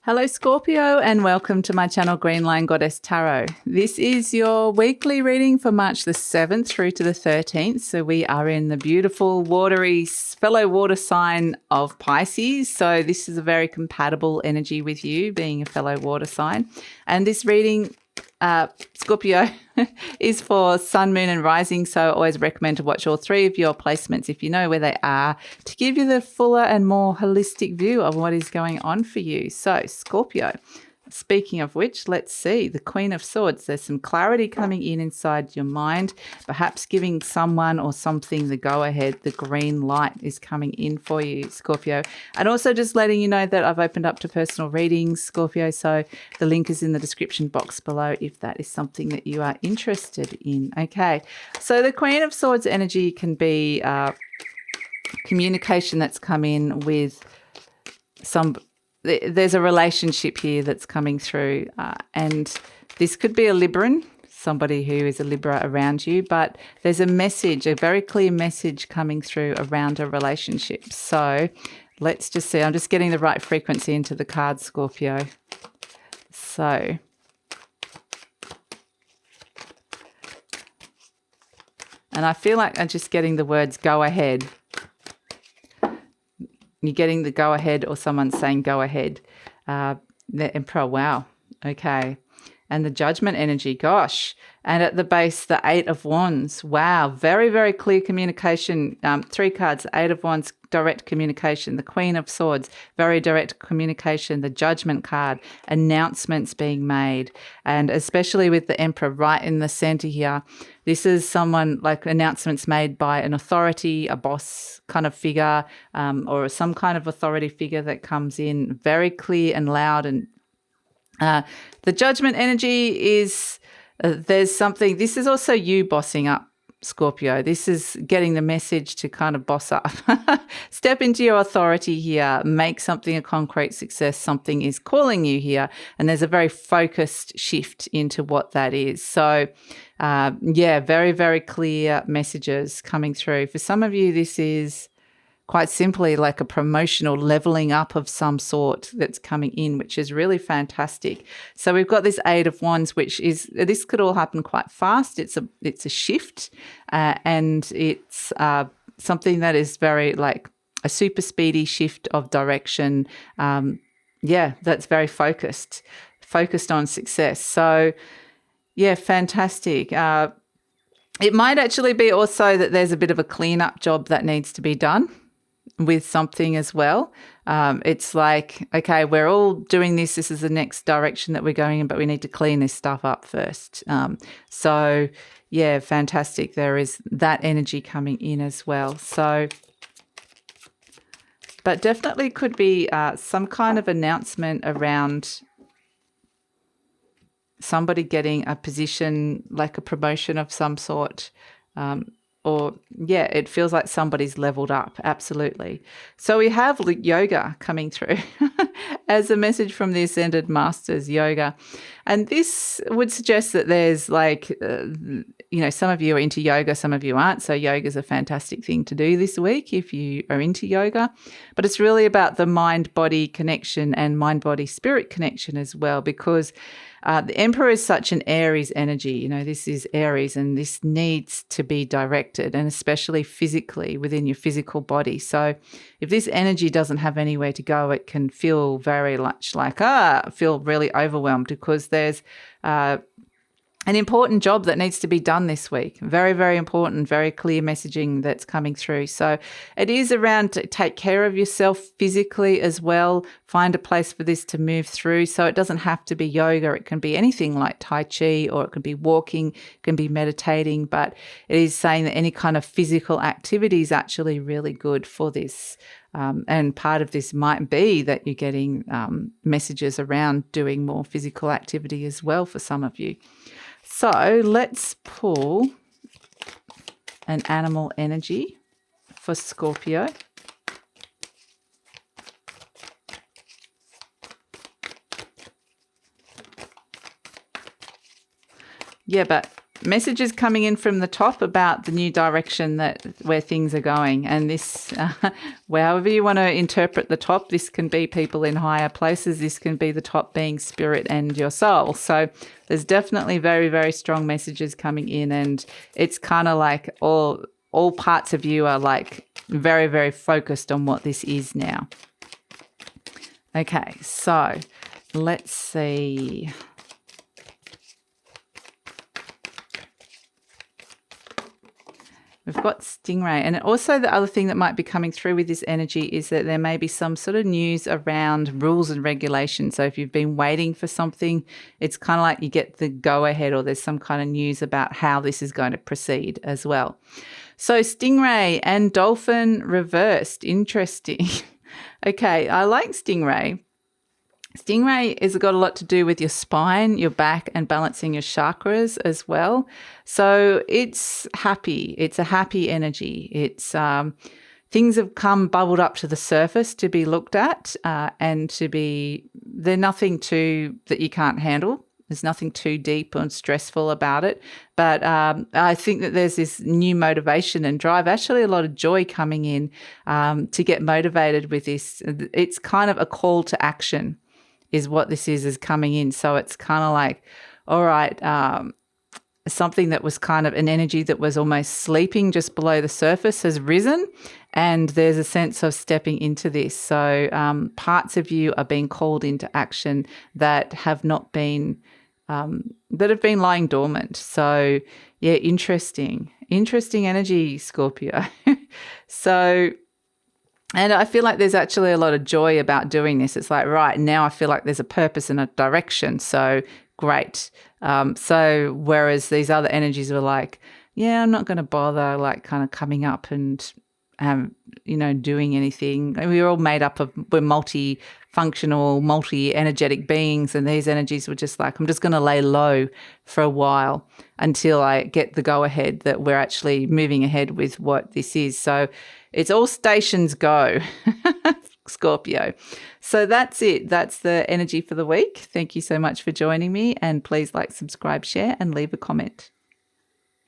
Hello Scorpio and welcome to my channel Green Line Goddess Tarot. This is your weekly reading for March the 7th through to the 13th. So we are in the beautiful watery fellow water sign of Pisces. So this is a very compatible energy with you being a fellow water sign. And this reading, Scorpio, is for Sun, Moon and Rising. So I always recommend to watch all three of your placements if you know where they are to give you the fuller and more holistic view of what is going on for you. So Scorpio, speaking of which, let's see the Queen of Swords. There's some clarity coming in inside your mind, perhaps giving someone or something the go-ahead. The green light is coming in for you, Scorpio. And also just letting you know that I've opened up to personal readings, Scorpio. So the link is in the description box below if that is something that you are interested in. Okay, so the Queen of Swords energy can be communication that's come in with there's a relationship here that's coming through and this could be a Libran, somebody who is a Libra around you, but there's a message, a very clear message coming through around a relationship. So let's just see. I'm just getting the right frequency into the card, Scorpio. So and I feel like I'm just getting the words go ahead. You're getting the go ahead or someone saying go ahead. The Emperor, wow. Okay. And the Judgment energy, gosh. And at the base, the Eight of Wands. Wow. Very, very clear communication. Three cards, Eight of Wands, direct communication. The Queen of Swords, very direct communication. The Judgment card, announcements being made. And especially with the Emperor right in the center here, this is someone like announcements made by an authority, a boss kind of figure, or some kind of authority figure that comes in very clear and loud. And the Judgment energy is there's something. This is also you bossing up, Scorpio. This is getting the message to kind of boss up. Step into your authority here. Make something a concrete success. Something is calling you here. And there's a very focused shift into what that is. So, yeah, very, very clear messages coming through. For some of you, this is quite simply like a promotional leveling up of some sort that's coming in, which is really fantastic. So we've got this Eight of Wands, which is, this could all happen quite fast. It's a shift and it's something that is very like a super speedy shift of direction. Yeah, that's very focused on success. So yeah, fantastic. It might actually be also that there's a bit of a cleanup job that needs to be done with something as well. It's like, okay, we're all doing this. This is the next direction that we're going in, but we need to clean this stuff up first. So yeah, fantastic. There is that energy coming in as well. So, but definitely could be some kind of announcement around somebody getting a position, like a promotion of some sort, or yeah, it feels like somebody's leveled up. Absolutely. So we have yoga coming through as a message from the Ascended Masters, yoga. And this would suggest that there's like, you know, some of you are into yoga, some of you aren't. So yoga is a fantastic thing to do this week if you are into yoga. But it's really about the mind-body connection and mind-body-spirit connection as well, because the Emperor is such an Aries energy. You know, this is Aries and this needs to be directed, and especially physically within your physical body. So if this energy doesn't have anywhere to go, it can feel very much like, feel really overwhelmed, because there's an important job that needs to be done this week. Very, very important, very clear messaging that's coming through. So it is around to take care of yourself physically as well. Find a place for this to move through. So it doesn't have to be yoga. It can be anything like Tai Chi, or it can be walking, it can be meditating. But it is saying that any kind of physical activity is actually really good for this. And part of this might be that you're getting messages around doing more physical activity as well for some of you. So let's pull an animal energy for Scorpio. Yeah, but messages coming in from the top about the new direction where things are going. And this, however you want to interpret the top, this can be people in higher places. This can be the top being spirit and your soul. So there's definitely very, very strong messages coming in. And it's kind of like all parts of you are like very, very focused on what this is now. Okay, so let's see. We've got Stingray. And also the other thing that might be coming through with this energy is that there may be some sort of news around rules and regulations. So if you've been waiting for something, it's kind of like you get the go-ahead, or there's some kind of news about how this is going to proceed as well. So Stingray and Dolphin reversed. Interesting. Okay, I like Stingray. Stingray has got a lot to do with your spine, your back, and balancing your chakras as well. So it's happy. It's a happy energy. It's things have bubbled up to the surface to be looked at, and they're nothing that you can't handle. There's nothing too deep and stressful about it. But I think that there's this new motivation and drive, actually a lot of joy coming in to get motivated with this. It's kind of a call to action is what this is coming in. So it's kind of like, all right, something that was kind of an energy that was almost sleeping just below the surface has risen, and there's a sense of stepping into this. So parts of you are being called into action that have not been, that have been lying dormant. So yeah, interesting energy, Scorpio. So, and I feel like there's actually a lot of joy about doing this. It's like, right, now I feel like there's a purpose and a direction. So great. So whereas these other energies were like, yeah, I'm not going to bother like kind of coming up and, doing anything. And we're all made up of, we're multi-functional, multi-energetic beings. And these energies were just like, I'm just going to lay low for a while until I get the go ahead that we're actually moving ahead with what this is. So it's all stations go, Scorpio. So that's it. That's the energy for the week. Thank you so much for joining me. And please like, subscribe, share, and leave a comment.